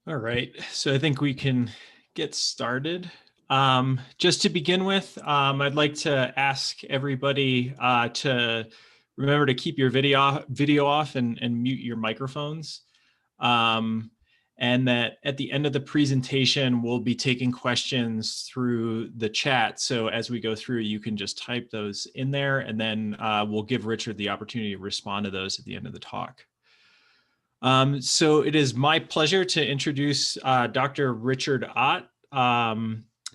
All right, so I think we can get started. Just to begin with, I'd like to ask everybody to remember to keep your video off and mute your microphones. And that at the end of the presentation, we'll be taking questions through the chat. So as we go through, you can just type those in there, and then we'll give Richard the opportunity to respond to those at the end of the talk. So it is my pleasure to introduce Dr. Richard Ott,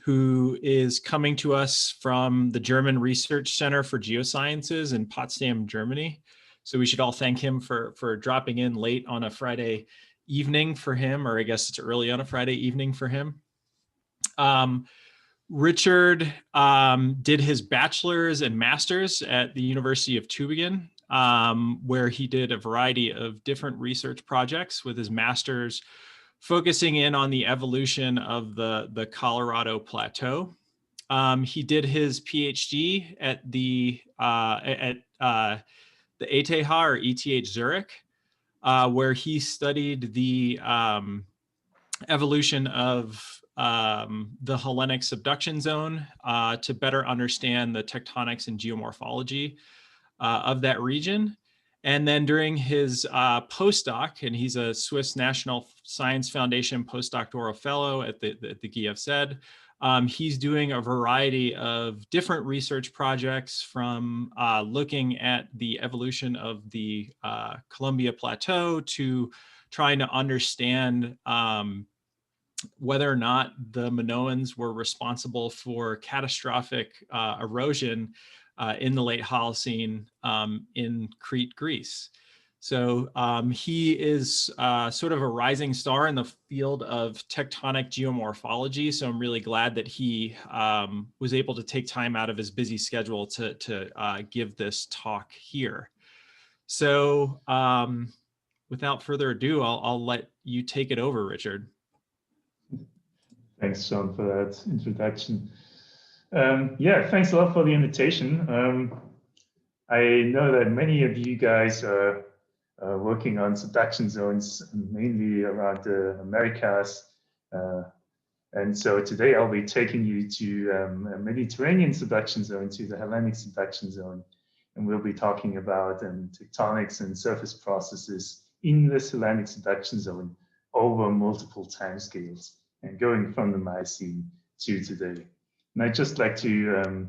who is coming to us from the German Research Center for Geosciences in Potsdam, Germany. So we should all thank him for dropping in late on a Friday evening for him, or I guess it's early on a Friday evening for him. Richard did his bachelor's and master's at the University of Tübingen, where he did a variety of different research projects, with his master's focusing in on the evolution of the Colorado Plateau. He did his PhD at the ETH or ETH Zurich, where he studied the evolution of the Hellenic subduction zone to better understand the tectonics and geomorphology of that region. And then during his postdoc, and he's a Swiss National Science Foundation postdoctoral fellow at the GFZ, he's doing a variety of different research projects, from looking at the evolution of the Columbia Plateau to trying to understand whether or not the Minoans were responsible for catastrophic erosion in the late Holocene in Crete, Greece. So he is sort of a rising star in the field of tectonic geomorphology. So I'm really glad that he was able to take time out of his busy schedule to give this talk here. So without further ado, I'll let you take it over, Richard. Thanks, John, for that introduction. Yeah, thanks a lot for the invitation. I know that many of you guys are working on subduction zones, mainly around the Americas. And so today I'll be taking you to a Mediterranean subduction zone, to the Hellenic subduction zone. And we'll be talking about tectonics and surface processes in this Hellenic subduction zone over multiple timescales, and going from the Miocene to today. And I'd just like to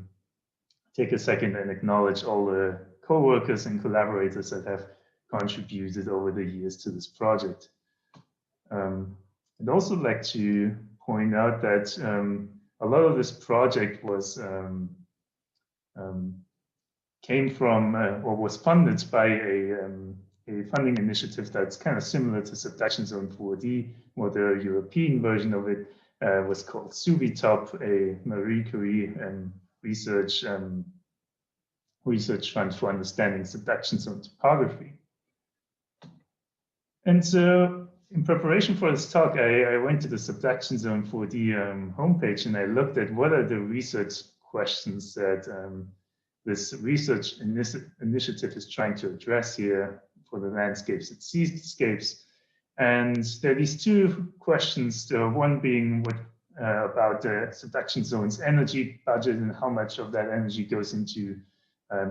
take a second and acknowledge all the co-workers and collaborators that have contributed over the years to this project. I'd also like to point out that a lot of this project was came from or was funded by a funding initiative that's kind of similar to Subduction Zone 4D, or the European version of it was called SUBITOP, a Marie Curie research fund for understanding subduction zone topography. And so in preparation for this talk, I went to the Subduction Zone 4D homepage, and I looked at what are the research questions that this research initiative is trying to address here for the landscapes and seascapes. And there are these two questions, one being what about the subduction zone's energy budget and how much of that energy goes into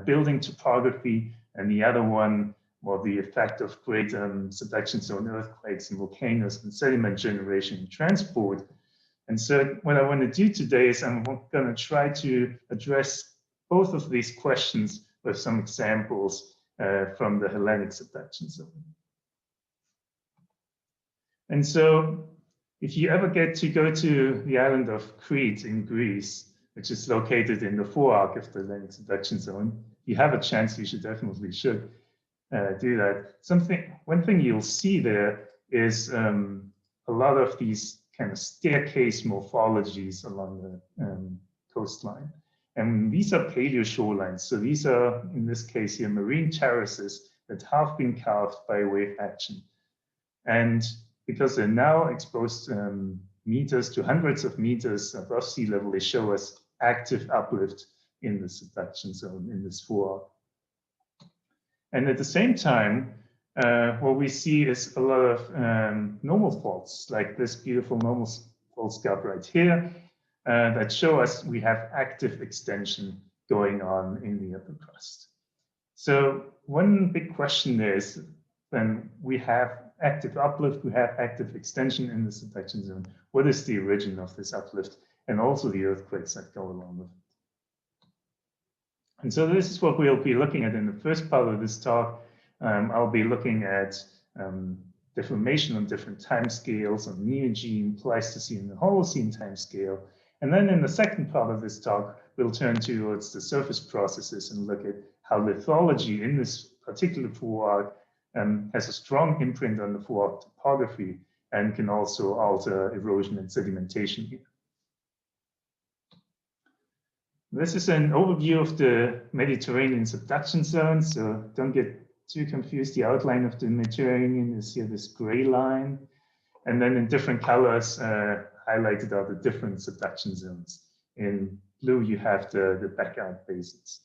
building topography, and the other one, well, the effect of great subduction zone earthquakes and volcanoes and sediment generation and transport. And so what I want to do today is I'm going to try to address both of these questions with some examples from the Hellenic subduction zone. And so if you ever get to go to the island of Crete in Greece, which is located in the forearc of the Hellenic subduction zone, you have a chance, you should definitely do that. One thing you'll see there is a lot of these kind of staircase morphologies along the coastline. And these are paleo shorelines. So these are, in this case here, marine terraces that have been carved by wave action. And because they're now exposed meters to hundreds of meters above sea level, they show us active uplift in the subduction zone in this forearc. And at the same time, what we see is a lot of normal faults, like this beautiful normal fault scarp right here, that show us we have active extension going on in the upper crust. So one big question is, then we have active uplift, we have active extension in the subduction zone. What is the origin of this uplift, and also the earthquakes that go along with it? And so this is what we'll be looking at in the first part of this talk. I'll be looking at deformation on different time scales, on Miocene, Pleistocene, and Holocene time scale. And then in the second part of this talk, we'll turn towards the surface processes and look at how lithology in this particular forearc has a strong imprint on the forearc topography and can also alter erosion and sedimentation here. This is an overview of the Mediterranean subduction zone, so don't get too confused. The outline of the Mediterranean is here, this gray line, and then in different colors highlighted are the different subduction zones. In blue, you have the backyard basins.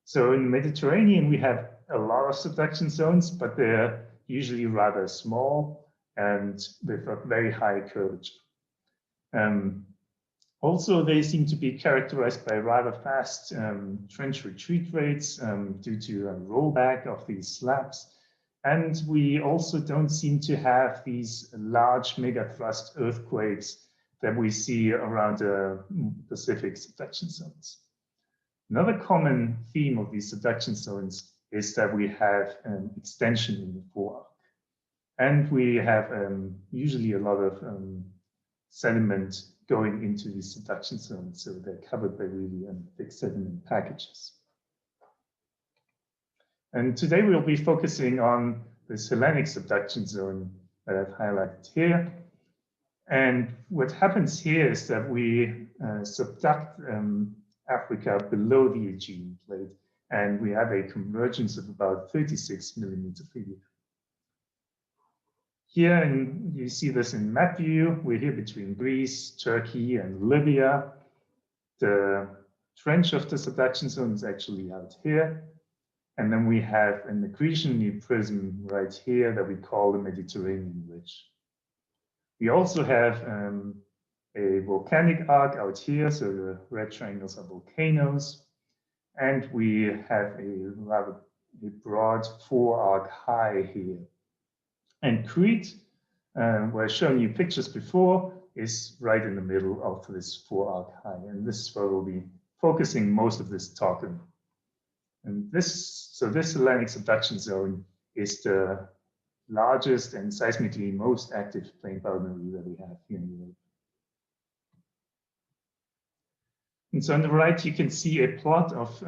So in the Mediterranean, we have a lot of subduction zones, but they're usually rather small and with a very high curvature. Also, they seem to be characterized by rather fast trench retreat rates due to a rollback of these slabs. And we also don't seem to have these large megathrust earthquakes that we see around the Pacific subduction zones. Another common theme of these subduction zones is that we have extension in the forearc. And we have usually a lot of sediment going into these subduction zones, so they're covered by really thick sediment packages. And today we'll be focusing on this Hellenic subduction zone that I've highlighted here. And what happens here is that we subduct Africa below the Aegean plate, and we have a convergence of about 36 millimeters per year. Here, and you see this in map view, we're here between Greece, Turkey, and Libya. The trench of the subduction zone is actually out here. And then we have an accretion prism right here that we call the Mediterranean Ridge. We also have a volcanic arc out here, so the red triangles are volcanoes. And we have a rather broad forearc high here. And Crete, where I've shown you pictures before, is right in the middle of this forearc high. And this is where we'll be focusing most of this talk on. And this Hellenic subduction zone is the largest and seismically most active plain boundary that we have here in Europe. And so on the right, you can see a plot of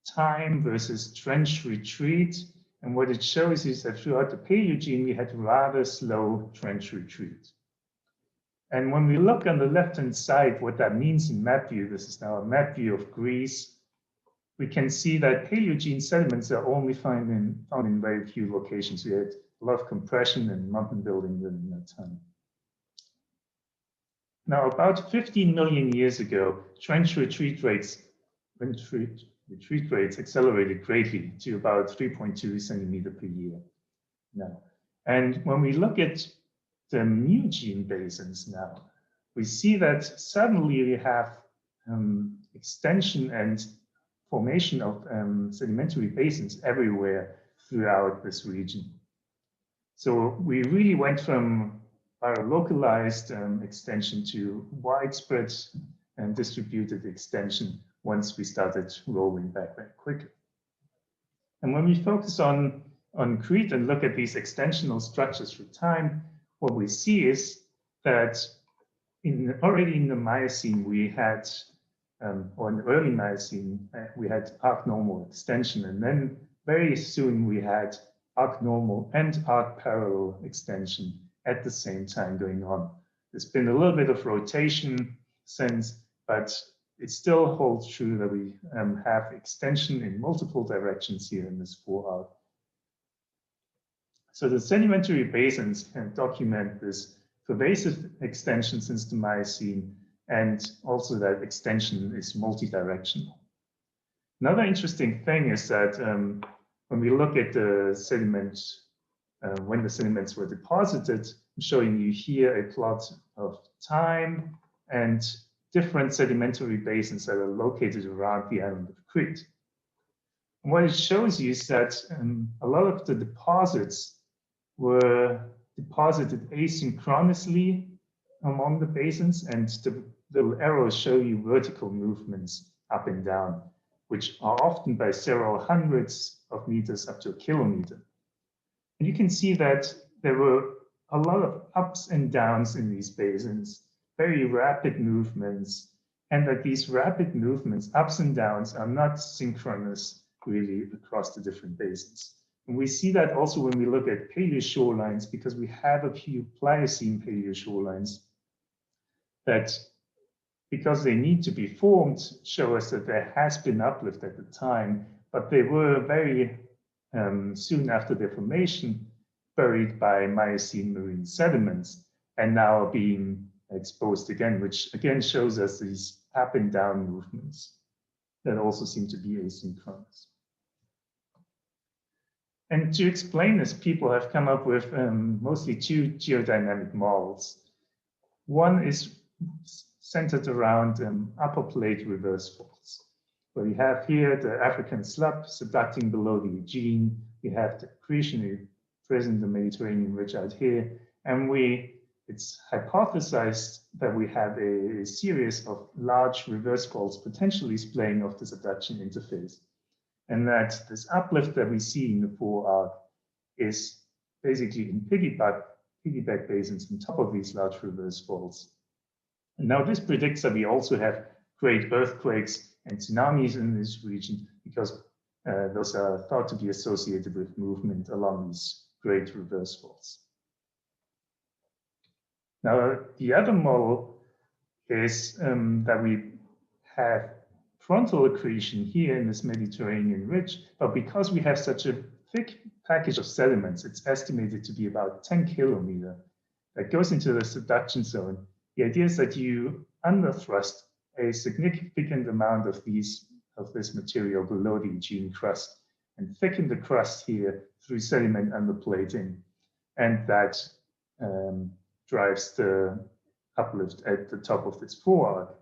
time versus trench retreat. And what it shows is that throughout the Paleogene, we had rather slow trench retreat. And when we look on the left-hand side, what that means in map view, this is now a map view of Greece, we can see that Paleogene sediments are only found in very few locations. We had a lot of compression and mountain building during that time. Now, about 15 million years ago, trench retreat rates accelerated greatly to about 3.2 centimeter per year now. And when we look at the Miocene basins now, we see that suddenly we have extension and formation of sedimentary basins everywhere throughout this region. So we really went from our localized extension to widespread and distributed extension once we started rolling back very quickly. And when we focus on Crete and look at these extensional structures through time, what we see is that already in the Miocene we had or in the early Miocene, we had arc-normal extension, and then very soon we had arc-normal and arc-parallel extension at the same time going on. There's been a little bit of rotation since, but it still holds true that we have extension in multiple directions here in this forearc. So the sedimentary basins can document this pervasive extension since the Miocene, and also that extension is multi-directional. Another interesting thing is that when we look at the sediment, when the sediments were deposited, I'm showing you here a plot of time and different sedimentary basins that are located around the island of Crete. And what it shows you is that a lot of the deposits were deposited asynchronously among the basins, and the little arrows show you vertical movements up and down, which are often by several hundreds of meters up to a kilometer. And you can see that there were a lot of ups and downs in these basins, very rapid movements, and that these rapid movements, ups and downs, are not synchronous really across the different basins. And we see that also when we look at paleoshorelines, because we have a few Pliocene paleoshorelines that, because they need to be formed, show us that there has been uplift at the time, but they were very soon after their formation buried by Miocene marine sediments and now are being exposed again, which again shows us these up and down movements that also seem to be asynchronous. And to explain this, people have come up with mostly two geodynamic models. One is centered around upper plate reverse faults, where we have here the African slab subducting below the Aegean. We have the accretion present in the Mediterranean ridge out here, and it's hypothesized that we have a series of large reverse faults potentially splaying off the subduction interface, and that this uplift that we see in the fore-arc is basically in piggyback basins on top of these large reverse faults. And now this predicts that we also have great earthquakes and tsunamis in this region, because those are thought to be associated with movement along these great reverse faults. Now, the other model is that we have frontal accretion here in this Mediterranean ridge, but because we have such a thick package of sediments, it's estimated to be about 10 kilometers, that goes into the subduction zone. The idea is that you underthrust a significant amount of this material below the Aegean crust and thicken the crust here through sediment underplating, and that drives the uplift at the top of this fore-arc.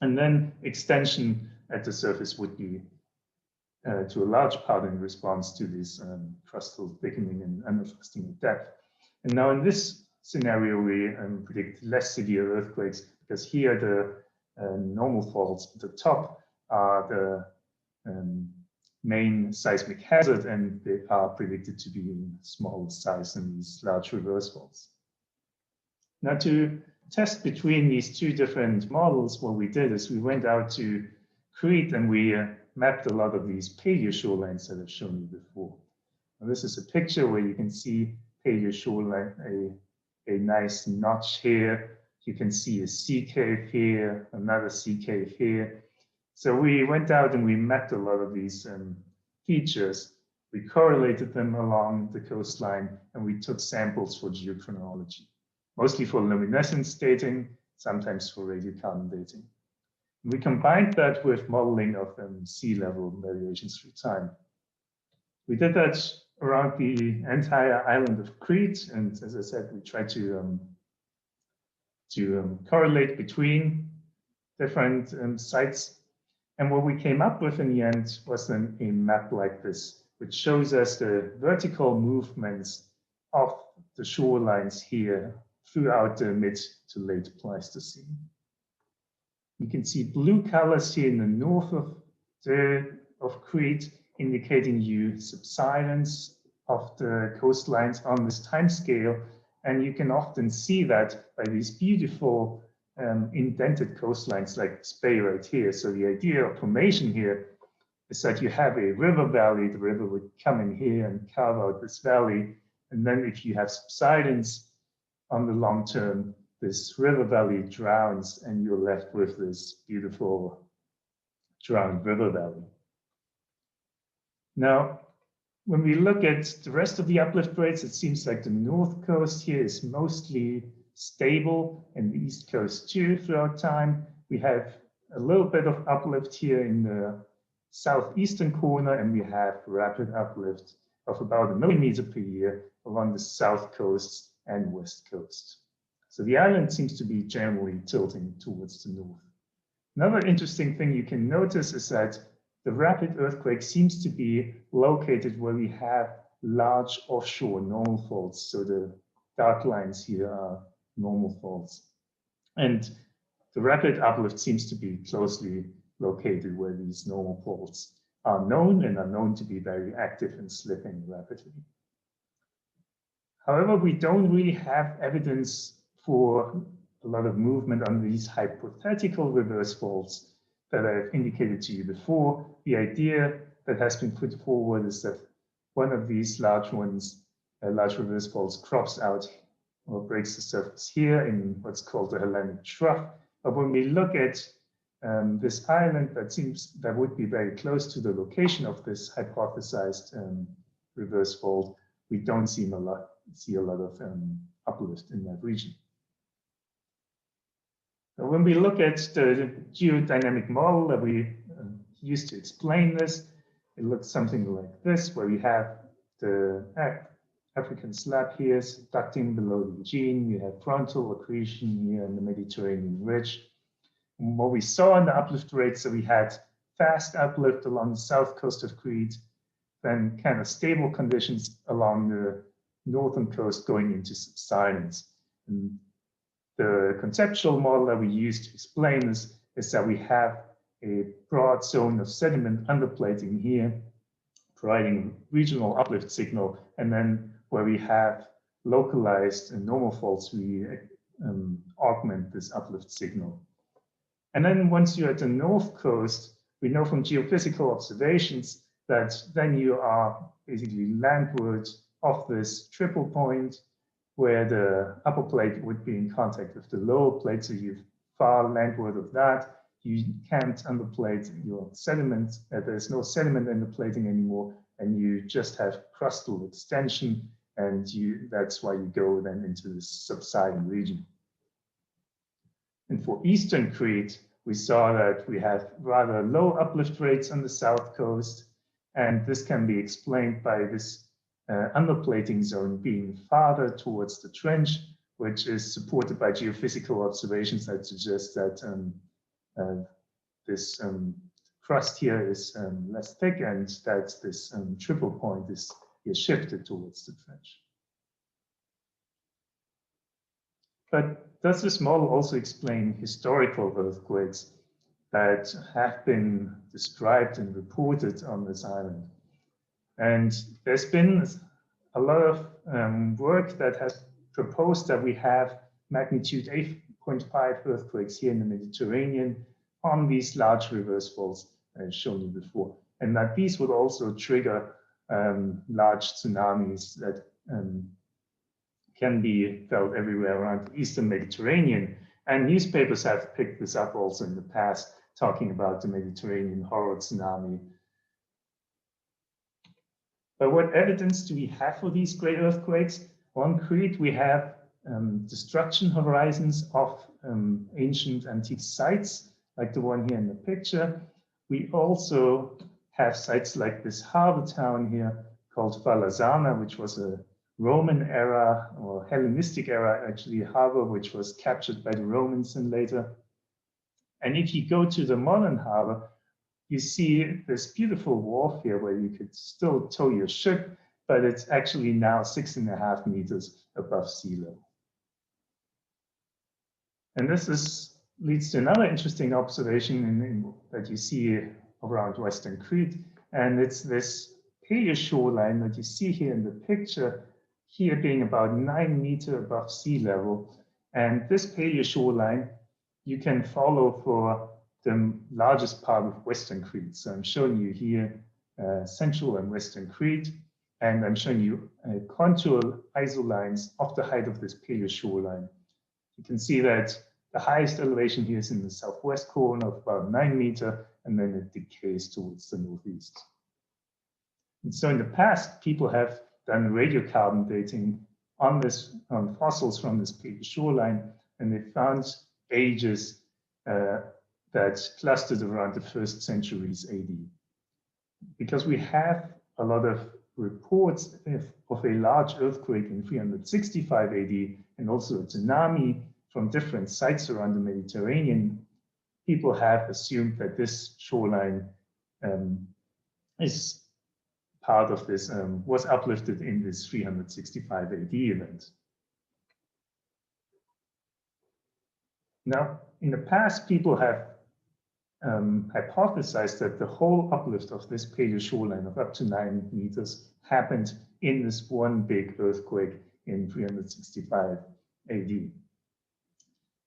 And then extension at the surface would be to a large part in response to this crustal thickening and underthrusting at depth. And now in this scenario, we predict less severe earthquakes, because here the normal faults at the top are the main seismic hazard, and they are predicted to be in small size than these large reverse faults. Now, to test between these two different models, what we did is we went out to Crete and we mapped a lot of these paleoshorelines that I've shown you before. Now, this is a picture where you can see paleoshoreline, a nice notch here. You can see a sea cave here, another sea cave here. So we went out and we mapped a lot of these features. We correlated them along the coastline, and we took samples for geochronology, mostly for luminescence dating, sometimes for radiocarbon dating. We combined that with modeling of sea level variations through time. We did that around the entire island of Crete, and as I said, we tried to correlate between different sites. And what we came up with in the end was a map like this, which shows us the vertical movements of the shorelines here throughout the mid to late Pleistocene. You can see blue colors here in the north of Crete, indicating you subsidence of the coastlines on this time scale. And you can often see that by these beautiful indented coastlines like this bay right here. So the idea of formation here is that you have a river valley, the river would come in here and carve out this valley. And then if you have subsidence on the long term, this river valley drowns and you're left with this beautiful drowned river valley. Now, when we look at the rest of the uplift rates, it seems like the north coast here is mostly stable, and the east coast too throughout time. We have a little bit of uplift here in the southeastern corner, and we have rapid uplift of about 1 millimeter per year along the south coast and west coast. So the island seems to be generally tilting towards the north. Another interesting thing you can notice is that the rapid earthquake seems to be located where we have large offshore normal faults. So the dark lines here are normal faults. And the rapid uplift seems to be closely located where these normal faults are known and are known to be very active and slipping rapidly. However, we don't really have evidence for a lot of movement on these hypothetical reverse faults that I've indicated to you before. The idea that has been put forward is that one of these large ones, large reverse faults, crops out or breaks the surface here in what's called the Hellenic trough. But when we look at this island, that would be very close to the location of this hypothesized reverse fault, we don't see a lot of uplift in that region. Now, when we look at the geodynamic model that we used to explain this, it looks something like this, where we have the African slab here subducting below the Miocene. You have frontal accretion here in the Mediterranean ridge. And what we saw in the uplift rates, so we had fast uplift along the south coast of Crete, then kind of stable conditions along the northern coast going into subsidence. And the conceptual model that we use to explain this is that we have a broad zone of sediment underplating here, providing regional uplift signal, and then where we have localized and normal faults, we augment this uplift signal. And then once you're at the north coast, we know from geophysical observations that then you are basically landward of this triple point where the upper plate would be in contact with the lower plate. So you're far landward of that. You can't underplate your sediment. There's no sediment in the plating anymore, and you just have crustal extension, and that's why you go then into the subsiding region. And for eastern Crete, we saw that we have rather low uplift rates on the south coast, and this can be explained by this underplating zone being farther towards the trench, which is supported by geophysical observations that suggest that this crust here is less thick, and that this triple point is shifted towards the trench. But does this model also explain historical earthquakes that have been described and reported on this island? And there's been a lot of work that has proposed that we have magnitude 8.5 earthquakes here in the Mediterranean on these large reverse faults I've shown you before, and that these would also trigger large tsunamis that can be felt everywhere around the Eastern Mediterranean. And newspapers have picked this up also in the past, talking about the Mediterranean horror tsunami. But what evidence do we have for these great earthquakes? On Crete, we have destruction horizons of ancient antique sites, like the one here in the picture. We also have sites like this harbor town here called Valazana, which was a Roman era or Hellenistic era, actually, harbor, which was captured by the Romans and later. And if you go to the modern harbor, you see this beautiful wharf here where you could still tow your ship, but it's actually now 6.5 meters above sea level. And this leads to another interesting observation that you see around Western Crete, and it's this paleo shoreline that you see here in the picture, here being about 9 meters above sea level. And this paleo shoreline you can follow for the largest part of Western Crete. So I'm showing you here Central and Western Crete, and I'm showing you contour isolines of the height of this paleo shoreline. You can see that the highest elevation here is in the southwest corner of about 9 meters, and then it decays towards the northeast. And so in the past, people have done radiocarbon dating on fossils from this paleo shoreline, and they found ages that clustered around the 1st centuries AD. because we have a lot of reports of a large earthquake in 365 AD and also a tsunami from different sites around the Mediterranean, people have assumed that this shoreline is part of this, was uplifted in this 365 AD event. Now, in the past, people have hypothesized that the whole uplift of this paleo shoreline of up to 9 meters happened in this one big earthquake in 365 AD.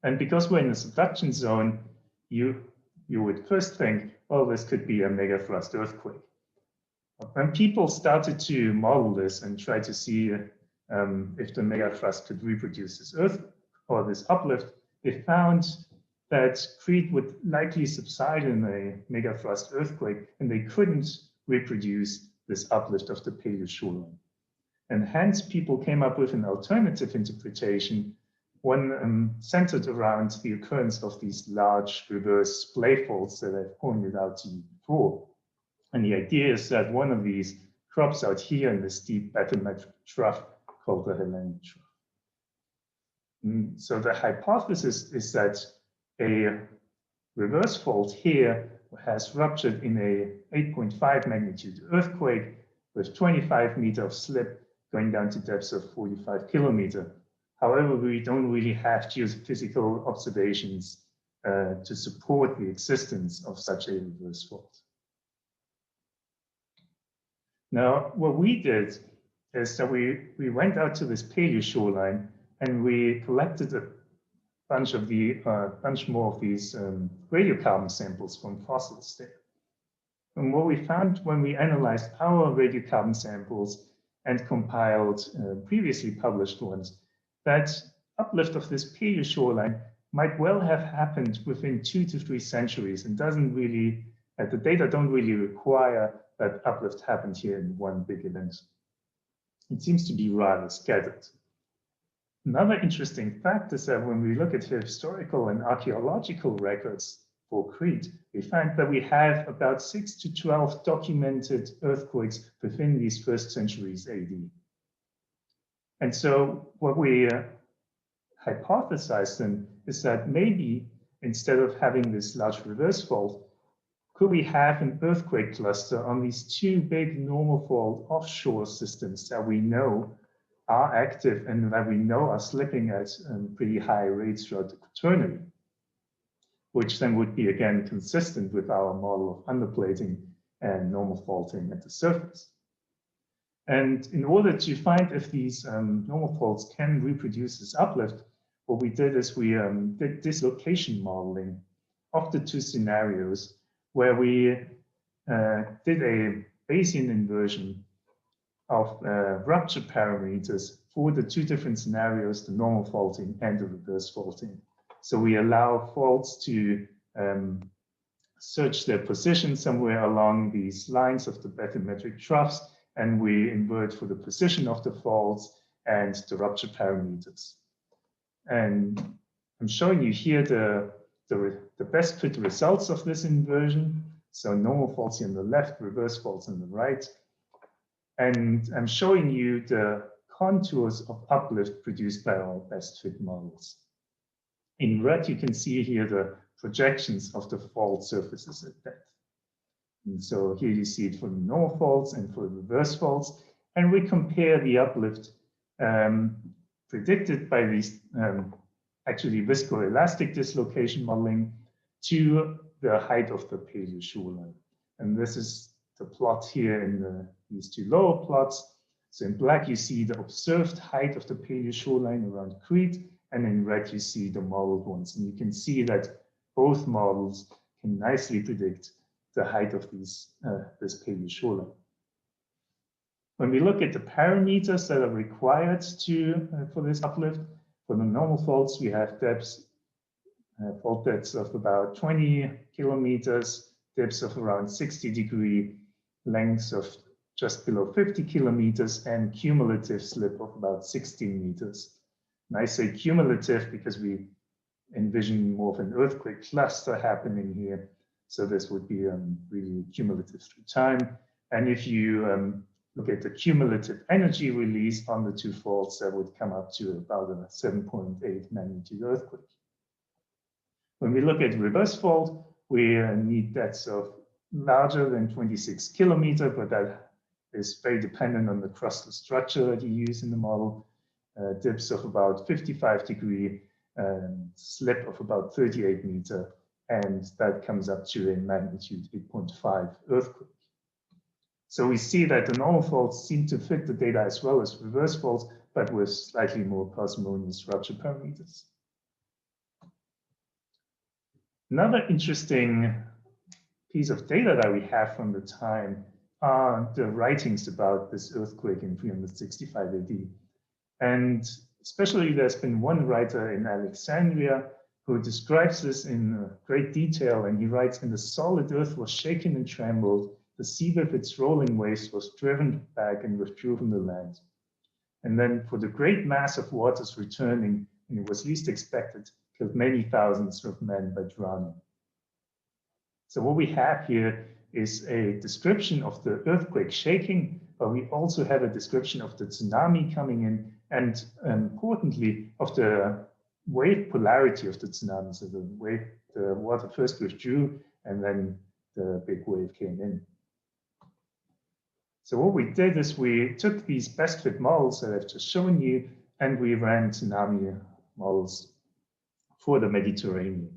And because we're in a subduction zone, you would first think, well, this could be a megathrust earthquake. When people started to model this and try to see if the megathrust could reproduce this earth or this uplift, they found that Crete would likely subside in a megathrust earthquake, and they couldn't reproduce this uplift of the paleo shoreline. And hence, people came up with an alternative interpretation, one centered around the occurrence of these large reverse splay faults that I've pointed out to you before. And the idea is that one of these crops out here in this deep bathymetric trough called the Hellenic trough. So the hypothesis is that a reverse fault here has ruptured in a 8.5 magnitude earthquake with 25 meters of slip going down to depths of 45 kilometers. However, we don't really have geophysical observations to support the existence of such a reverse fault. Now, what we did is that we went out to this paleo shoreline and we collected a bunch more of these radiocarbon samples from fossils there. And what we found when we analyzed our radiocarbon samples and compiled previously published ones, that uplift of this paleo shoreline might well have happened within 2 to 3 centuries and doesn't really, the data don't really require that uplift happened here in one big event. It seems to be rather scattered. Another interesting fact is that when we look at historical and archaeological records for Crete, we find that we have about 6 to 12 documented earthquakes within these first centuries AD. And so what we hypothesized then is that maybe instead of having this large reverse fault, could we have an earthquake cluster on these 2 big normal fault offshore systems that we know are active and that we know are slipping at pretty high rates throughout the Quaternary, which then would be again consistent with our model of underplating and normal faulting at the surface. And in order to find if these normal faults can reproduce this uplift, what we did is we did dislocation modeling of the 2 scenarios where we did a Bayesian inversion of rupture parameters for the 2 different scenarios, the normal faulting and the reverse faulting. So we allow faults to search their position somewhere along these lines of the bathymetric troughs, and we invert for the position of the faults and the rupture parameters. And I'm showing you here the best fit results of this inversion. So normal faults here on the left, reverse faults on the right. And I'm showing you the contours of uplift produced by our best fit models. In red, you can see here the projections of the fault surfaces at depth. And so here you see it for the normal faults and for the reverse faults. And we compare the uplift predicted by these actually viscoelastic dislocation modeling to the height of the paleo shoreline. And this is the plot here in these 2 lower plots. So in black, you see the observed height of the paleo shoreline around Crete, and in red, you see the modeled ones. And you can see that both models can nicely predict the height of these, this paleo shoreline. When we look at the parameters that are required for this uplift, for the normal faults, we have depths, fault depths of about 20 kilometers, depths of around 60 degree, lengths of just below 50 kilometers, and cumulative slip of about 16 meters. And I say cumulative because we envision more of an earthquake cluster happening here. So this would be really cumulative through time. And if you look at the cumulative energy release on the two faults, that would come up to about a 7.8 magnitude earthquake. When we look at reverse fault, we need depths of larger than 26 kilometers, but that is very dependent on the crustal structure that you use in the model. Dips of about 55 degree and slip of about 38 meter, and that comes up to a magnitude 8.5 earthquake. So we see that the normal faults seem to fit the data as well as reverse faults, but with slightly more parsimonious rupture parameters. Another interesting piece of data that we have from the time are the writings about this earthquake in 365 AD. And especially there's been one writer in Alexandria who describes this in great detail, and he writes, "And the solid earth was shaken and trembled, the sea with its rolling waves was driven back and withdrew from the land. And then for the great mass of waters returning, and it was least expected, killed many thousands of men by drowning." So what we have here is a description of the earthquake shaking, but we also have a description of the tsunami coming in, and importantly, of the wave polarity of the tsunami. So the water first withdrew, and then the big wave came in. So what we did is we took these best fit models that I've just shown you, and we ran tsunami models for the Mediterranean.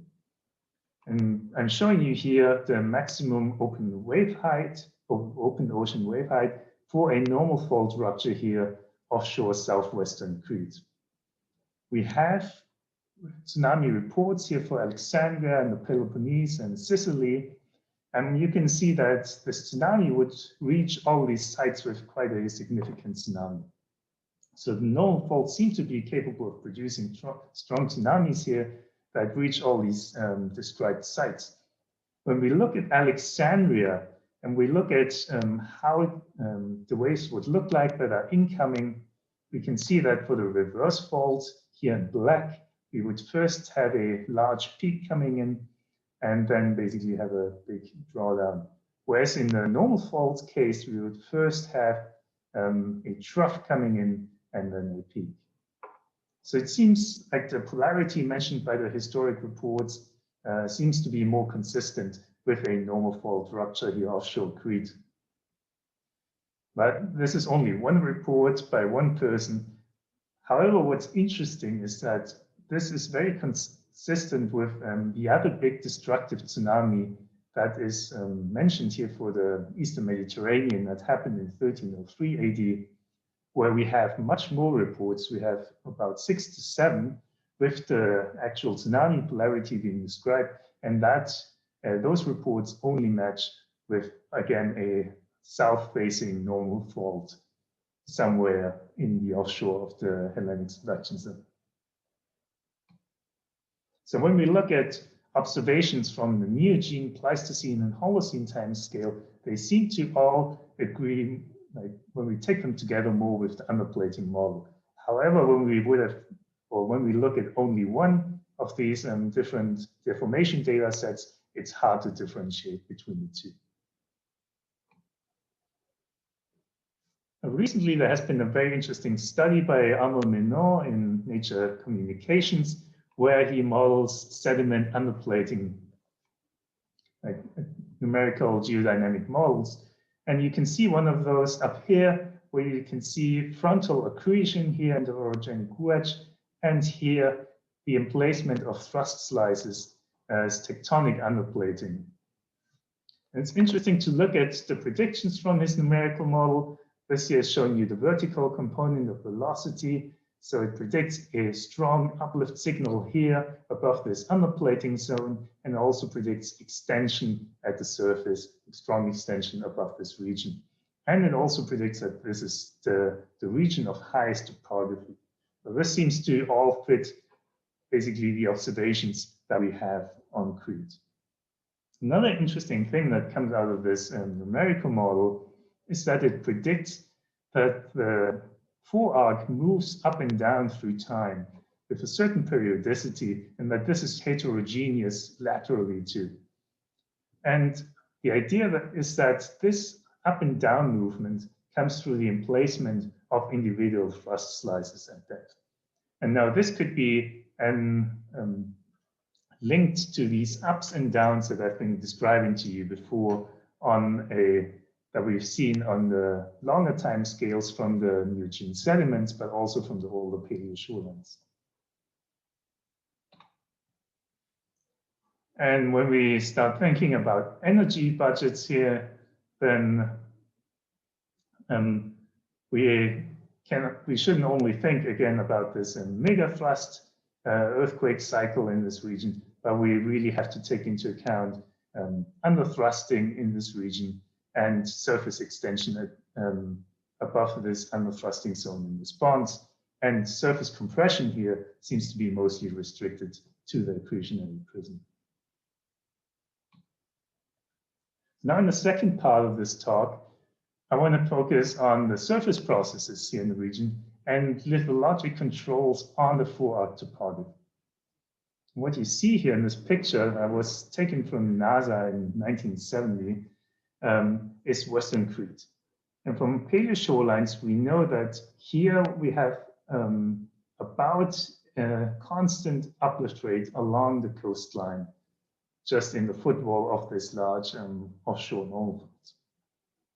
And I'm showing you here the maximum open wave height, or open ocean wave height, for a normal fault rupture here offshore southwestern Crete. We have tsunami reports here for Alexandria and the Peloponnese and Sicily. And you can see that the tsunami would reach all these sites with quite a significant tsunami. So the normal faults seem to be capable of producing strong tsunamis here that reach all these described sites. When we look at Alexandria and we look at how the waves would look like that are incoming, we can see that for the reverse fault here in black, we would first have a large peak coming in and then basically have a big drawdown. Whereas in the normal fault case, we would first have a trough coming in and then a peak. So it seems like the polarity mentioned by the historic reports seems to be more consistent with a normal fault rupture here offshore Crete. But this is only one report by one person. However, what's interesting is that this is very consistent with the other big destructive tsunami that is mentioned here for the Eastern Mediterranean that happened in 1303 AD, where we have much more reports. We have about 6 to 7 with the actual tsunami polarity being described, and that those reports only match with, again, a south-facing normal fault somewhere in the offshore of the Hellenic subduction zone. So when we look at observations from the Miocene, Pleistocene, and Holocene time scale, they seem to all agree, like when we take them together, more with the underplating model. However, when we look at only one of these different deformation data sets, it's hard to differentiate between the two. Recently, there has been a very interesting study by Arnaud Menon in Nature Communications, where he models sediment underplating, like numerical geodynamic models. And you can see one of those up here, where you can see frontal accretion here in the orogenic wedge, and here the emplacement of thrust slices as tectonic underplating. And it's interesting to look at the predictions from his numerical model. This here is showing you the vertical component of velocity. So it predicts a strong uplift signal here above this underplating zone, and also predicts extension at the surface, strong extension above this region. And it also predicts that this is the region of highest topography. So this seems to all fit basically the observations that we have on Crete. Another interesting thing that comes out of this numerical model is that it predicts that the forearc moves up and down through time with a certain periodicity, and that this is heterogeneous laterally too. And the idea is that this up and down movement comes through the emplacement of individual thrust slices at depth. And now this could be linked to these ups and downs that I've been describing to you before that we've seen on the longer time scales from the Miocene sediments, but also from the older paleoshorelines. And when we start thinking about energy budgets here, then we shouldn't only think again about this megathrust earthquake cycle in this region, but we really have to take into account underthrusting in this region and surface extension above this underthrusting zone in response. And surface compression here seems to be mostly restricted to the accretionary prism. Now in the second part of this talk, I want to focus on the surface processes here in the region and lithologic controls on the forearc topography. What you see here in this picture that was taken from NASA in 1970 is Western Crete. And from paleoshorelines, we know that here we have about a constant uplift rate along the coastline, just in the footwall of this large offshore normal fault.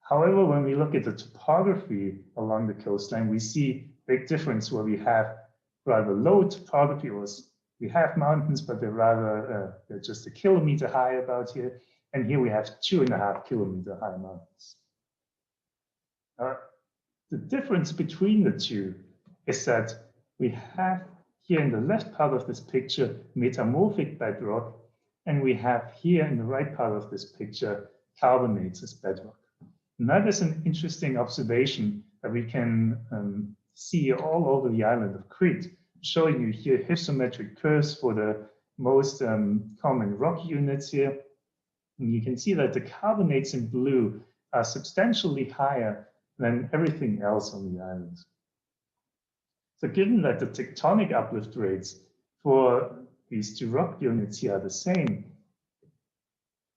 However, when we look at the topography along the coastline, we see big difference where we have rather low topography, or we have mountains, but they're just a kilometer high about here. And here we have 2.5 kilometer high mountains. The difference between the two is that we have here in the left part of this picture metamorphic bedrock, and we have here in the right part of this picture carbonates as bedrock. And that is an interesting observation that we can see all over the island of Crete, showing you here hypsometric curves for the most common rock units here. And you can see that the carbonates in blue are substantially higher than everything else on the island. So given that the tectonic uplift rates for these two rock units here are the same,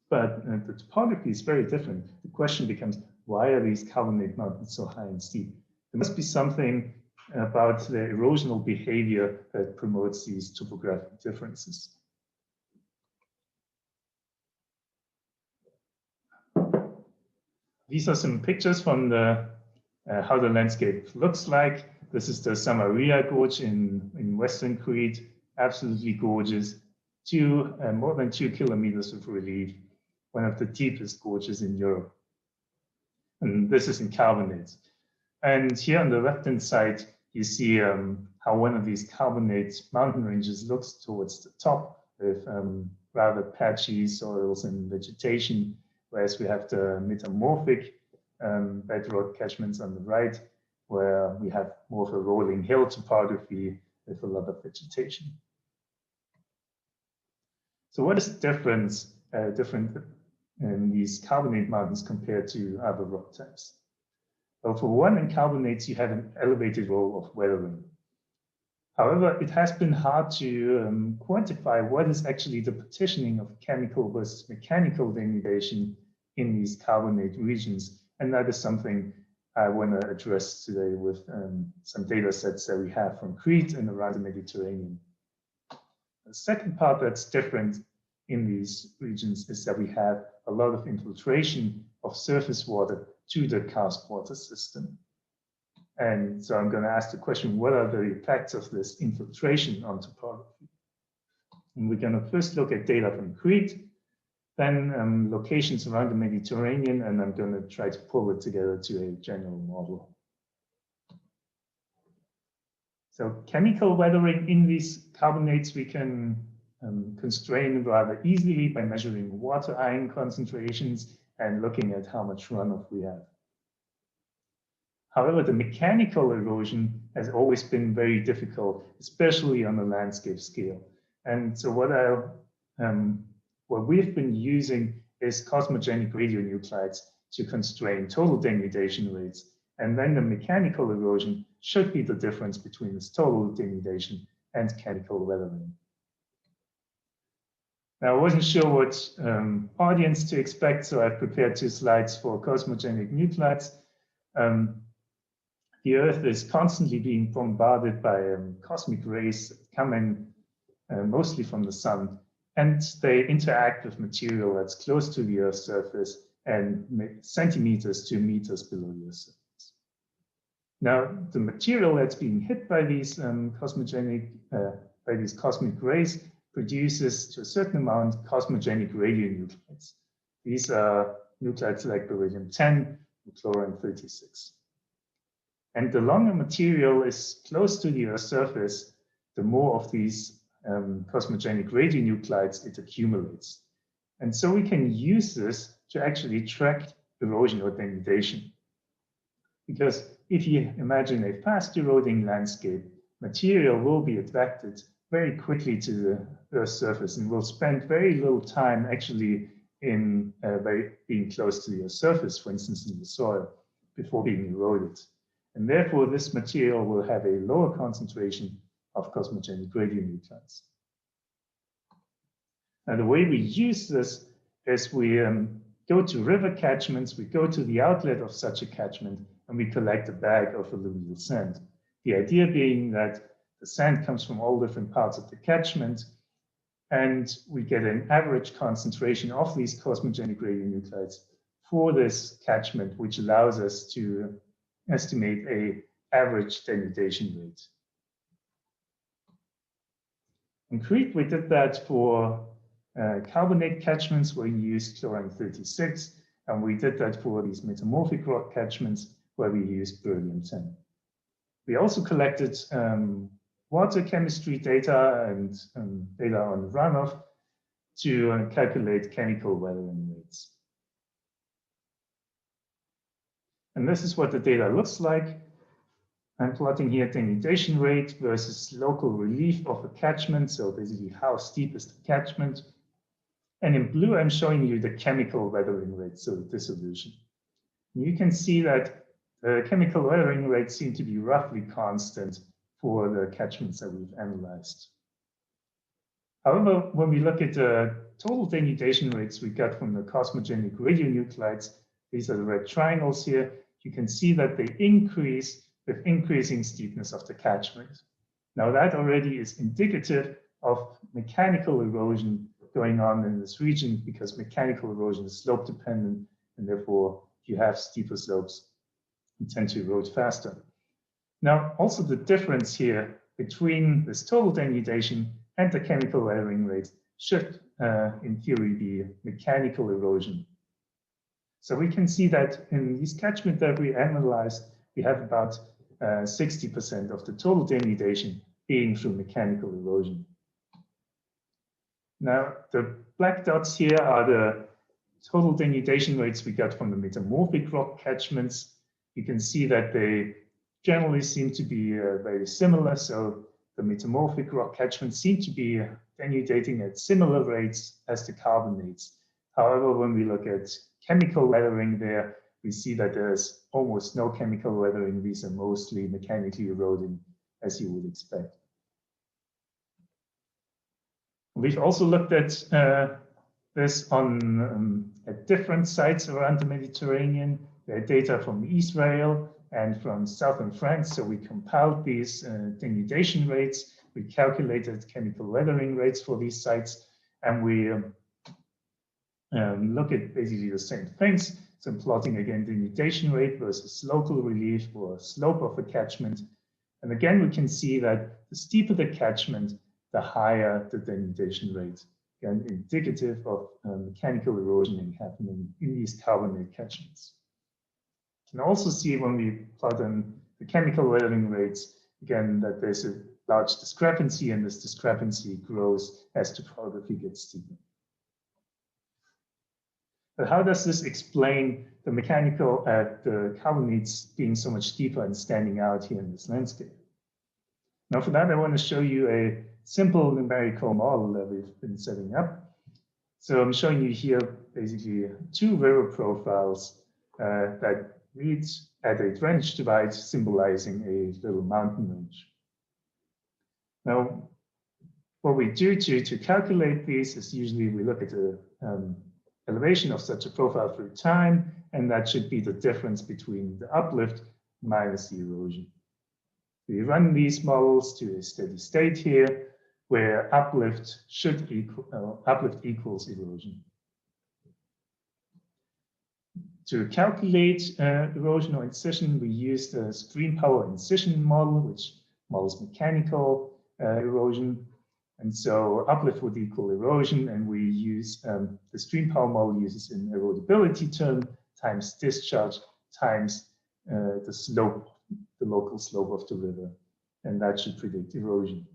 but the topography is very different, the question becomes, why are these carbonate mountains so high and steep? There must be something about the erosional behavior that promotes these topographic differences. These are some pictures from how the landscape looks like. This is the Samaria Gorge in Western Crete, absolutely gorgeous. More than 2 kilometers of relief, one of the deepest gorges in Europe. And this is in carbonates. And here on the left-hand side, you see how one of these carbonate mountain ranges looks towards the top with rather patchy soils and vegetation, whereas we have the metamorphic bedrock catchments on the right, where we have more of a rolling hill topography with a lot of vegetation. So what is different in these carbonate mountains compared to other rock types? Well, for one, in carbonates, you have an elevated role of weathering. However, it has been hard to quantify what is actually the partitioning of chemical versus mechanical denudation in these carbonate regions. And that is something I want to address today with some data sets that we have from Crete and around the Mediterranean. The second part that's different in these regions is that we have a lot of infiltration of surface water to the karst water system. And so I'm going to ask the question, what are the effects of this infiltration on topography? And we're going to first look at data from Crete, then locations around the Mediterranean, and I'm going to try to pull it together to a general model. So chemical weathering in these carbonates we can constrain rather easily by measuring water ion concentrations and looking at how much runoff we have. However, the mechanical erosion has always been very difficult, especially on the landscape scale. And so what we've been using is cosmogenic radionuclides to constrain total denudation rates. And then the mechanical erosion should be the difference between this total denudation and chemical weathering. Now, I wasn't sure what audience to expect, so I've prepared 2 slides for cosmogenic nuclides. The Earth is constantly being bombarded by cosmic rays that come in mostly from the sun, and they interact with material that's close to the Earth's surface and centimeters to meters below the Earth's surface. Now, the material that's being hit by these cosmic rays produces, to a certain amount, cosmogenic radionuclides. These are nuclides like beryllium-10 and chlorine-36. And the longer material is close to the Earth's surface, the more of these cosmogenic radionuclides it accumulates. And so we can use this to actually track erosion or denudation. Because if you imagine a fast eroding landscape, material will be attracted very quickly to the Earth's surface and will spend very little time actually in being close to the Earth's surface, for instance, in the soil, before being eroded. And therefore, this material will have a lower concentration of cosmogenic radionuclides. Now, the way we use this is we go to river catchments, we go to the outlet of such a catchment, and we collect a bag of alluvial sand. The idea being that the sand comes from all different parts of the catchment, and we get an average concentration of these cosmogenic radionuclides for this catchment, which allows us to estimate an average denudation rate. In Crete, we did that for carbonate catchments where you use chlorine-36, and we did that for these metamorphic rock catchments where we used beryllium-10. We also collected water chemistry data and data on runoff to calculate chemical weathering rates. And this is what the data looks like. I'm plotting here denudation rate versus local relief of a catchment, so basically how steep is the catchment. And in blue, I'm showing you the chemical weathering rate, so the dissolution. And you can see that the chemical weathering rates seem to be roughly constant for the catchments that we've analyzed. However, when we look at the total denudation rates we got from the cosmogenic radionuclides, these are the red triangles here, you can see that they increase with increasing steepness of the catchment. Now that already is indicative of mechanical erosion going on in this region, because mechanical erosion is slope dependent, and therefore if you have steeper slopes, you tend to erode faster. Now, also the difference here between this total denudation and the chemical weathering rate should, in theory, be mechanical erosion. So we can see that in these catchments that we analyzed, we have about 60% of the total denudation being through mechanical erosion. Now, the black dots here are the total denudation rates we got from the metamorphic rock catchments. You can see that they generally seem to be very similar. So the metamorphic rock catchments seem to be denudating at similar rates as the carbonates. However, when we look at chemical weathering there, we see that there's almost no chemical weathering. These are mostly mechanically eroding, as you would expect. We've also looked at this on at different sites around the Mediterranean. There are data from Israel and from southern France. So we compiled these denudation rates. We calculated chemical weathering rates for these sites, and we look at basically the same things. So I'm plotting again denudation rate versus local relief or slope of a catchment. And again, we can see that the steeper the catchment, the higher the denudation rate. Again, indicative of mechanical erosion happening in these carbonate catchments. You can also see when we plot in the chemical weathering rates, again, that there's a large discrepancy, and this discrepancy grows as topography gets steeper. But how does this explain the mechanical, the carbonates being so much deeper and standing out here in this landscape? Now for that, I want to show you a simple numerical model that we've been setting up. So I'm showing you here basically two river profiles that meet at a drainage divide, symbolizing a little mountain range. Now, what we do to calculate these is usually we look at the elevation of such a profile through time, and that should be the difference between the uplift minus the erosion. We run these models to a steady state here, where uplift equals erosion. To calculate erosion or incision, we use the stream power incision model, which models mechanical erosion. And so uplift would equal erosion, and we use the stream power model uses an erodibility term times discharge times the slope, the local slope of the river, and that should predict erosion.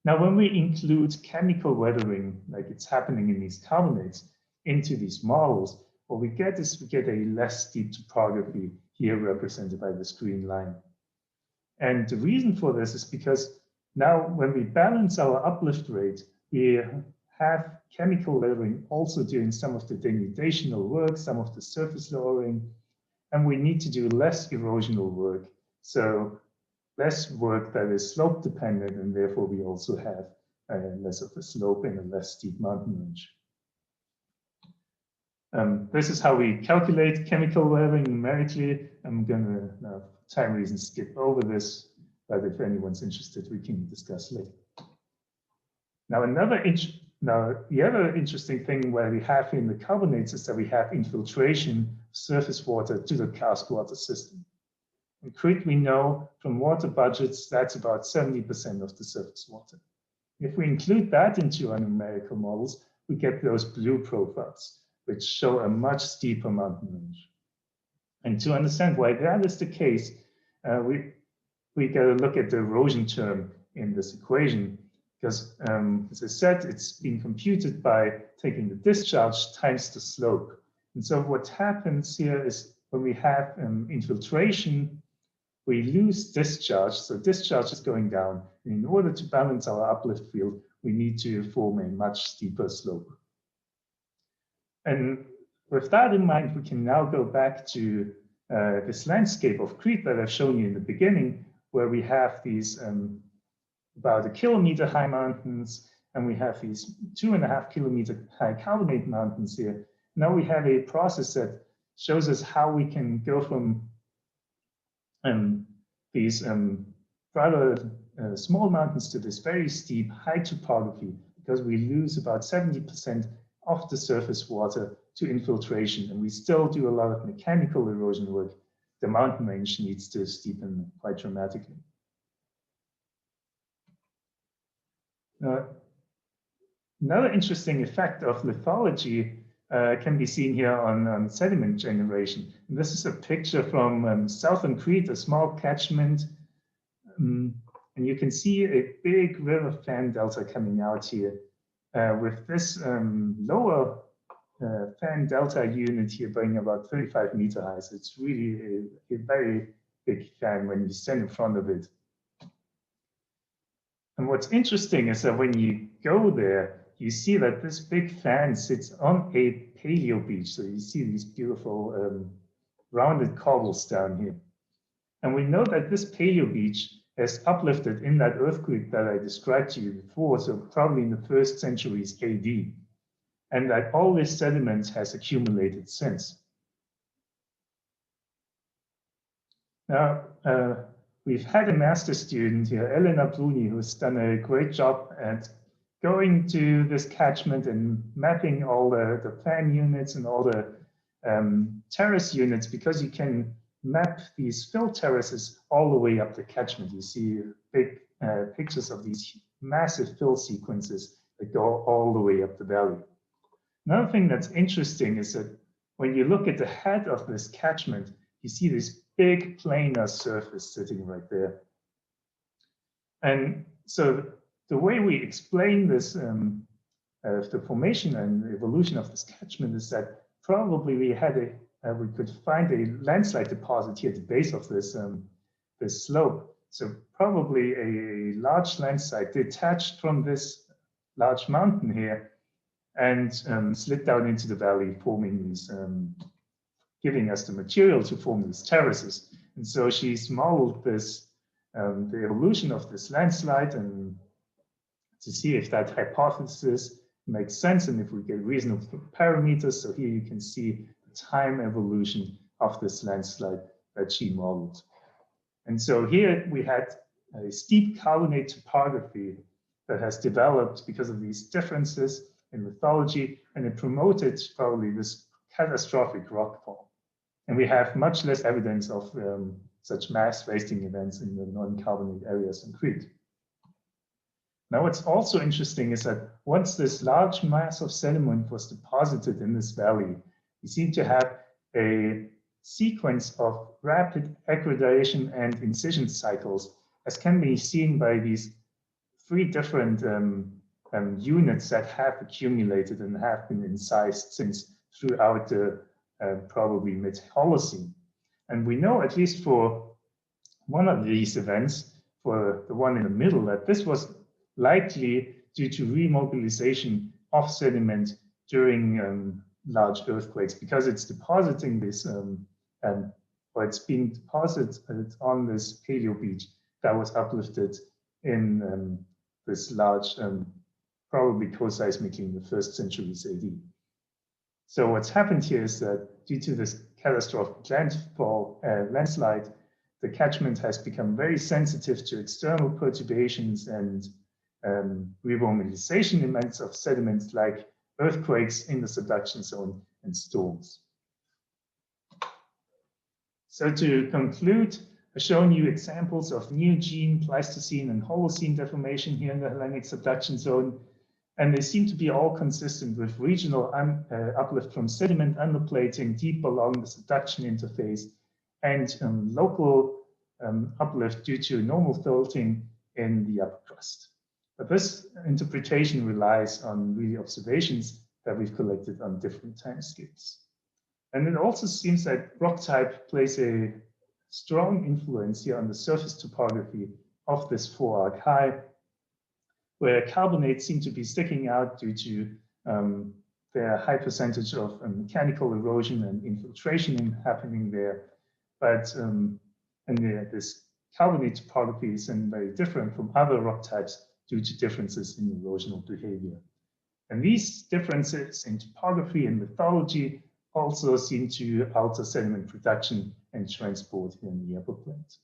Now, when we include chemical weathering, like it's happening in these carbonates, into these models, what we get is we get a less steep topography here represented by this green line. And the reason for this is because now when we balance our uplift rate, we have chemical weathering also doing some of the denudational work, some of the surface lowering, and we need to do less erosional work. So less work that is slope dependent, and therefore we also have less of a slope and a less steep mountain range. This is how we calculate chemical weathering numerically. I'm going to, for time reasons, skip over this, but if anyone's interested, we can discuss later. Now, the other interesting thing where we have in the carbonates is that we have infiltration of surface water to the karst water system. In Crete, we know from water budgets, that's about 70% of the surface water. If we include that into our numerical models, we get those blue profiles, which show a much steeper mountain range. And to understand why that is the case, we got to look at the erosion term in this equation, because as I said, it's being computed by taking the discharge times the slope. And so what happens here is when we have infiltration, we lose discharge, so discharge is going down. And in order to balance our uplift field, we need to form a much steeper slope. And with that in mind, we can now go back to this landscape of Crete that I've shown you in the beginning, where we have these about 1 kilometer high mountains, and we have these 2.5 kilometer high carbonate mountains here. Now we have a process that shows us how we can go from these rather small mountains to this very steep high topography, because we lose about 70% of the surface water to infiltration, and we still do a lot of mechanical erosion work. The mountain range needs to steepen quite dramatically. Another interesting effect of lithology can be seen here on sediment generation. And this is a picture from southern Crete, a small catchment. And you can see a big river fan delta coming out here with this lower fan delta unit here being about 35 meter high. So it's really a very big fan when you stand in front of it. And what's interesting is that when you go there, you see that this big fan sits on a paleo beach. So you see these beautiful rounded cobbles down here. And we know that this paleo beach has uplifted in that earthquake that I described to you before, so probably in the 1st centuries AD, and that all this sediment has accumulated since. Now, we've had a master student here, Elena Bruni, who's done a great job at going to this catchment and mapping all the fan units and all the terrace units, because you can map these fill terraces all the way up the catchment. You see big pictures of these massive fill sequences that go all the way up the valley. Another thing that's interesting is that when you look at the head of this catchment, you see this big planar surface sitting right there. And so the way we explain this, the formation and evolution of this catchment, is that probably we could find a landslide deposit here at the base of this this slope. So probably a large landslide detached from this large mountain here and slid down into the valley, forming these, giving us the material to form these terraces. And so she's modeled this, the evolution of this landslide, and to see if that hypothesis makes sense and if we get reasonable parameters. So here you can see the time evolution of this landslide that she modeled. And so here we had a steep carbonate topography that has developed because of these differences in lithology, and it promoted probably this catastrophic rockfall. And we have much less evidence of such mass wasting events in the non-carbonate areas in Crete. Now, what's also interesting is that once this large mass of sediment was deposited in this valley, we seem to have a sequence of rapid aggradation and incision cycles, as can be seen by these three different units that have accumulated and have been incised since throughout the probably mid-Holocene. And we know, at least for one of these events, for the one in the middle, that this was likely due to remobilization of sediment during large earthquakes, because it's depositing this, or it's being deposited on this paleo beach that was uplifted in this large, probably co-seismically in the 1st centuries AD. So what's happened here is that due to this catastrophic landslide, the catchment has become very sensitive to external perturbations and remobilization events of sediments like earthquakes in the subduction zone and storms. So to conclude, I've shown you examples of Neogene, Pleistocene, and Holocene deformation here in the Hellenic subduction zone, and they seem to be all consistent with regional uplift from sediment underplating deep along the subduction interface and local uplift due to normal faulting in the upper crust. But this interpretation relies on really observations that we've collected on different timescales. And it also seems that rock type plays a strong influence here on the surface topography of this 4-arc high, where carbonates seem to be sticking out due to their high percentage of mechanical erosion and infiltration happening there. But this carbonate topography is very different from other rock types due to differences in erosional behavior. And these differences in topography and lithology also seem to alter sediment production and transport in the upper plains.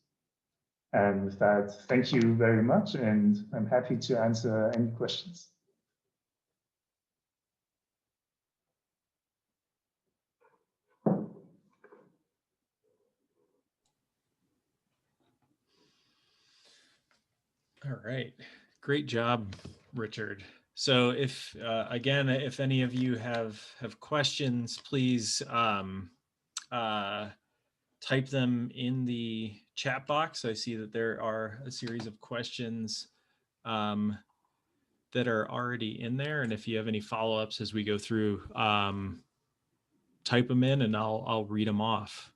And with that, thank you very much, and I'm happy to answer any questions. All right, great job, Richard. So if, again, if any of you have questions, please type them in the chat box. I see that there are a series of questions that are already in there. And if you have any follow-ups as we go through, type them in and I'll read them off.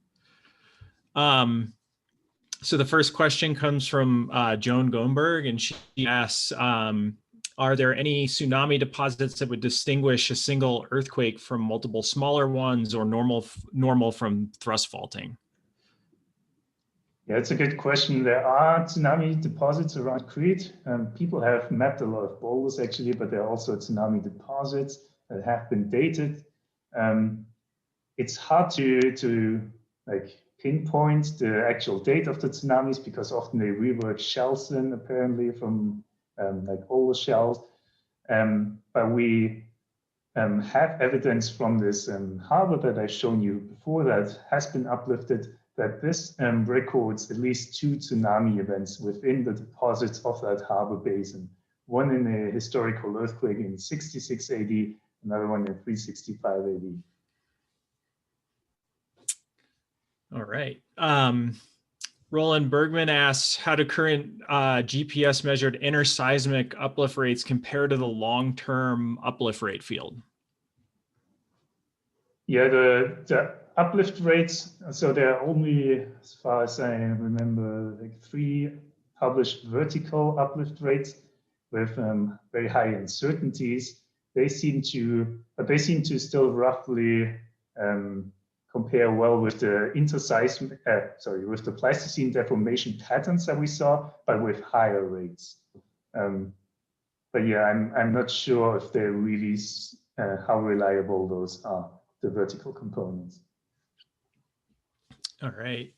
So the first question comes from Joan Gomberg, and she asks, are there any tsunami deposits that would distinguish a single earthquake from multiple smaller ones, or normal from thrust faulting? Yeah, it's a good question. There are tsunami deposits around Crete. People have mapped a lot of boulders actually, but there are also tsunami deposits that have been dated. It's hard to like pinpoint the actual date of the tsunamis, because often they rework shells then apparently from like older shells. But we have evidence from this harbor that I've shown you before that has been uplifted, that this records at least 2 tsunami events within the deposits of that harbor basin. One in a historical earthquake in 66 AD, another one in 365 AD. All right. Roland Bergman asks, how do current GPS measured interseismic uplift rates compare to the long-term uplift rate field? Yeah, the uplift rates, so there are only, as far as I remember, like 3 published vertical uplift rates with very high uncertainties. They seem to still roughly compare well with the with the Pleistocene deformation patterns that we saw, but with higher rates. but yeah, I'm not sure if they're really how reliable those are, the vertical components. All right.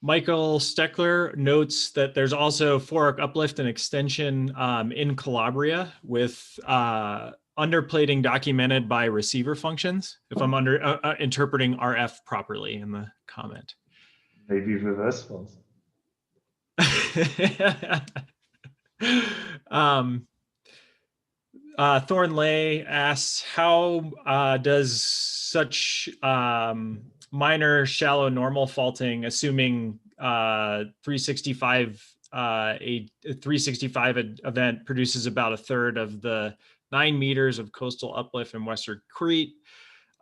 Michael Steckler notes that there's also fork uplift and extension in Calabria with underplating documented by receiver functions, if I'm interpreting RF properly in the comment. Maybe reverse faults. Thorn Lay asks, how does such minor shallow normal faulting, assuming 365 a 365 event produces about a third of the 9 meters of coastal uplift in Western Crete,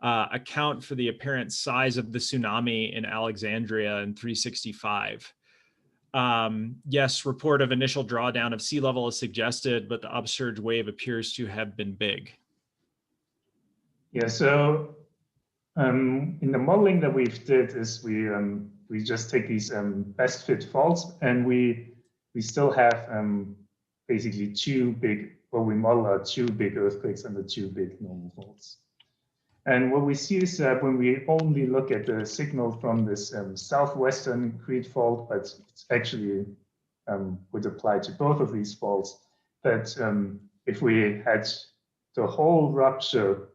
account for the apparent size of the tsunami in Alexandria in 365? Yes, report of initial drawdown of sea level is suggested, but the upsurge wave appears to have been big. Yeah, so in the modeling that we've did is we just take these best fit faults, and we still have basically two big, what we model are two big earthquakes and the two big normal faults. And what we see is that when we only look at the signal from this southwestern Crete fault, but it's actually would apply to both of these faults, that if we had the whole rupture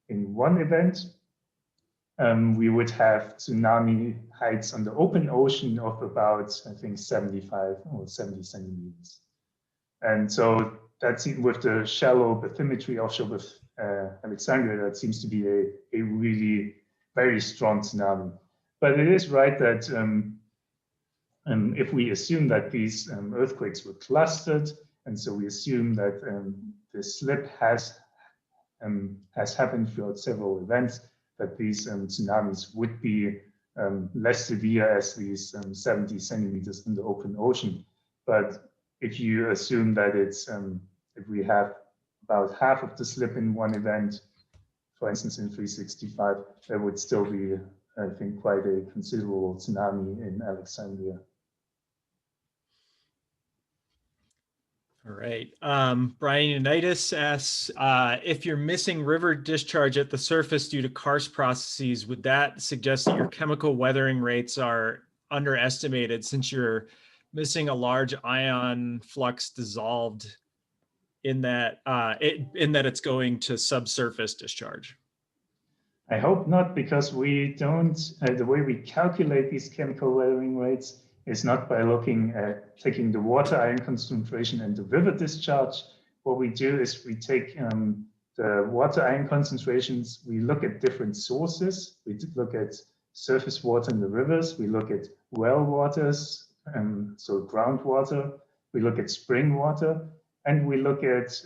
in one event, we would have tsunami heights on the open ocean of about, I think, 75 or 70 centimeters. And so that's with the shallow bathymetry offshore with Alexandria, that seems to be a really very strong tsunami. But it is right that if we assume that these earthquakes were clustered, and so we assume that the slip has happened throughout several events, that these tsunamis would be less severe as these 70 centimeters in the open ocean. But if you assume that it's, if we have about half of the slip in one event, for instance, in 365, there would still be, I think, quite a considerable tsunami in Alexandria. All right. Brian Unitas asks, if you're missing river discharge at the surface due to karst processes, would that suggest that your chemical weathering rates are underestimated since you're missing a large ion flux dissolved in that it's going to subsurface discharge? I hope not, because we don't, the way we calculate these chemical weathering rates is not by looking at taking the water ion concentration and the river discharge. What we do is we take the water ion concentrations, we look at different sources. We look at surface water in the rivers, we look at well waters, so groundwater, we look at spring water, and we look at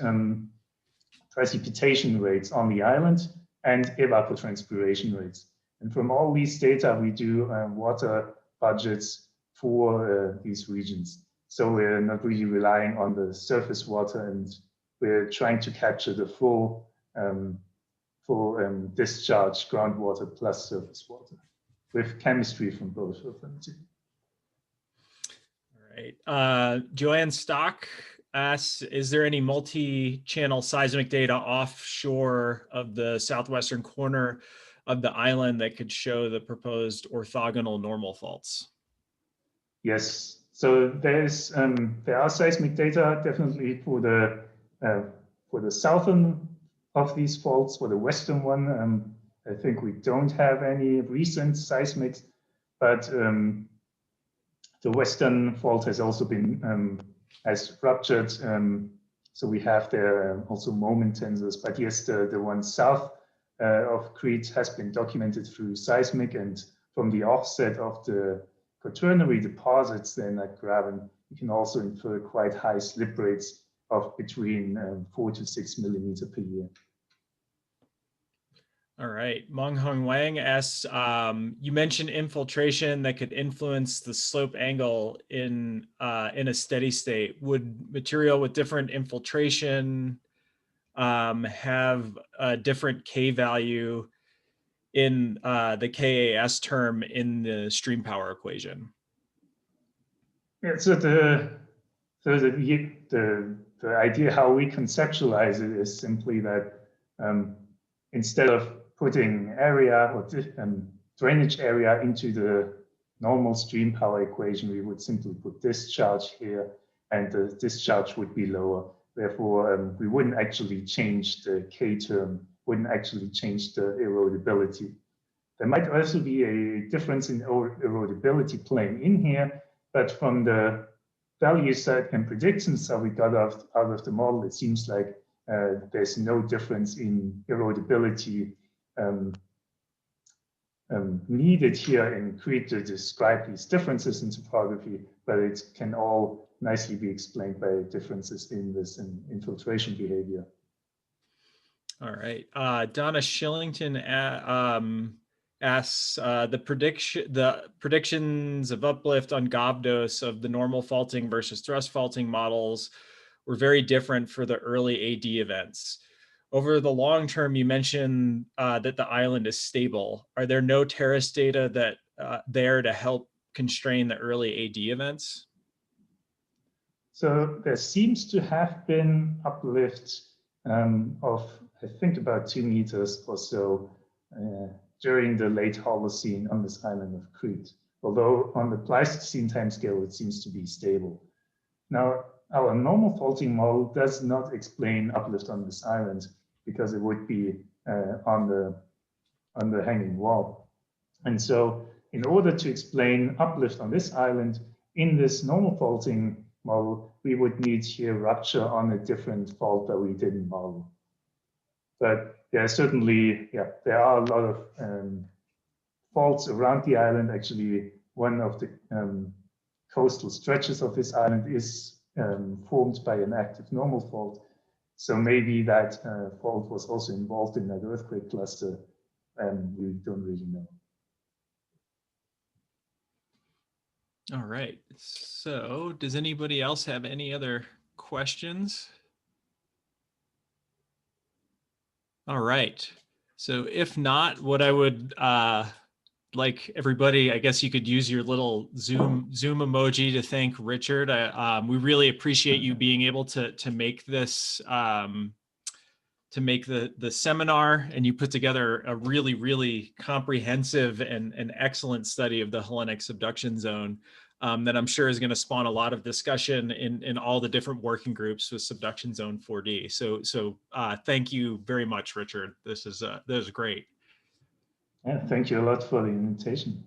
precipitation rates on the island and evapotranspiration rates. And from all these data, we do water budgets for these regions. So we're not really relying on the surface water, and we're trying to capture the full discharge groundwater plus surface water with chemistry from both of them too. All right. Joanne Stock asks, is there any multi-channel seismic data offshore of the southwestern corner of the island that could show the proposed orthogonal normal faults? Yes, so there are seismic data definitely for the southern of these faults. For the western one, I think we don't have any recent seismics, but the western fault has also been has ruptured. So we have there also moment tensors, but yes, the one south of Crete has been documented through seismic, and from the offset of the quaternary deposits then at Graben, you can also infer quite high slip rates of between 4 to 6 millimeter per year. All right. Mong Hong Wang asks, you mentioned infiltration that could influence the slope angle in a steady state. Would material with different infiltration have a different K value in the KAS term in the stream power equation? Yeah, so the the idea how we conceptualize it is simply that instead of putting area or drainage area into the normal stream power equation, we would simply put discharge here, and the discharge would be lower. Therefore, we wouldn't actually change the K term, wouldn't actually change the erodibility. There might also be a difference in erodibility plane in here, but from the value set and predictions that we got out of the model, it seems like there's no difference in erodibility needed here in Crete to describe these differences in topography, but it can all nicely be explained by differences in this infiltration behavior. All right. Donna Shillington asks the predictions of uplift on Gavdos of the normal faulting versus thrust faulting models were very different for the early AD events. Over the long term, you mentioned that the island is stable. Are there no terrace data that there to help constrain the early AD events? So there seems to have been uplift of, I think, about 2 meters or so during the late Holocene on this island of Crete, although on the Pleistocene timescale, it seems to be stable. Now, our normal faulting model does not explain uplift on this island because it would be on the hanging wall. And so in order to explain uplift on this island in this normal faulting model, we would need here rupture on a different fault that we didn't model. But there are certainly, there are a lot of faults around the island. Actually, one of the coastal stretches of this island is formed by an active normal fault. So maybe that fault was also involved in that earthquake cluster, and we don't really know. All right. So does anybody else have any other questions? All right. So if not, what I would like everybody, I guess you could use your little Zoom emoji to thank Richard. We really appreciate you being able to make this, to make the seminar, and you put together a really, really comprehensive and excellent study of the Hellenic subduction zone that I'm sure is going to spawn a lot of discussion in all the different working groups with subduction zone 4D. So thank you very much, Richard. This is great. Yeah, thank you a lot for the invitation.